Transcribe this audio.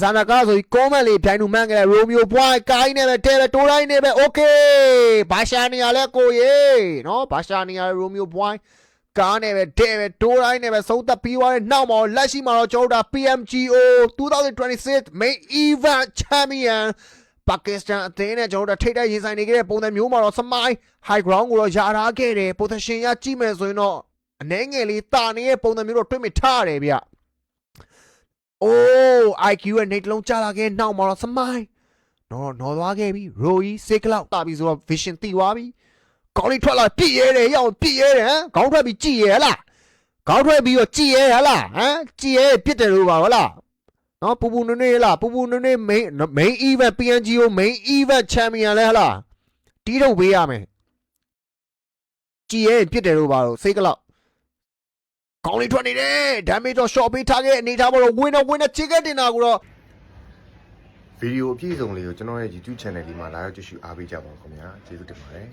ဇာနာကားဆိုကောမန်လေးပြိုင်သူမှန်းခဲ့ရိုမီယိုပွိုင်းကိုင်းနေပဲတဲပဲတိုးတိုင်းနေပဲโอเคဘာရှာနေရလဲကိုရေနော်ဘာရှာနေရရိုမီယိုပွိုင်းကားနေပဲတဲပဲတိုးတိုင်းနေပဲသုံးသက်ပြီးသွားတဲ့နောက်မှာလက်ရှိမှာတော့ကျွန်တော်တို့ PMGO 2026 main event champion ပါကစ္စတန်အသင်းနဲ့ကျွန်တော်တို့ထိပ်တိုက်ရင်ဆိုင်နေခဲ့တဲ့ပုံစံမျိုးမှာတော့စမိုင်း high ground ကိုတော့ယာထားခဲ့တယ် position ရကြည့်မယ်ဆိုရင်တော့အနှဲငယ်လေးတာနေတဲ့ပုံစံမျိုးတော့တွေ့မြင်ထားရတယ်ဗျIQ ရဲ့နေတလုံးကြာလာခဲ့နောက်မှာတော့စမိုင်းနော်သွားခဲ့ပြီရိုကြီးစေကလောက်တာပြီဆိုတော့ vision တိသွားပြီကောင်းလေးထွက်လာပြည့်ရဲတယ်ရအောင်ပြည့်ရဲတယ်ဟမ်ခေါင်းထွက်ပြီးကြည့်ရဲဟလားခေါင်းထွက်ပြီးတော့ကြည့်ရဲဟလားဟမ်ကြည့်ရဲပြစ်တယ်လို့ပါဟလားနော်ပူပူနွေ့နွေ့လားပူပူနွေ့နွေ့ main event PNGO main event champion လဲဟလားတီးထုတ်ပေးရမယ်ကြည့်ရဲပြစ်တယ်လို့ပါတော့စေကလောက်ကောင်းလေးထွက်နေတယ် damage တော့ short ပေးထားခဲ့အနေထားပေါ်တော့ winner ချေခဲ့တင်တာကိုတော့ဗီဒီယိုအပြည့်အစုံလေးကိုကျွန်တော်ရဲ့ YouTube channel ဒီမှာလာရောက်ကြည့်ရှုအားပေးကြပါဦးခင်ဗျာကျေးဇူးတင်ပါတယ်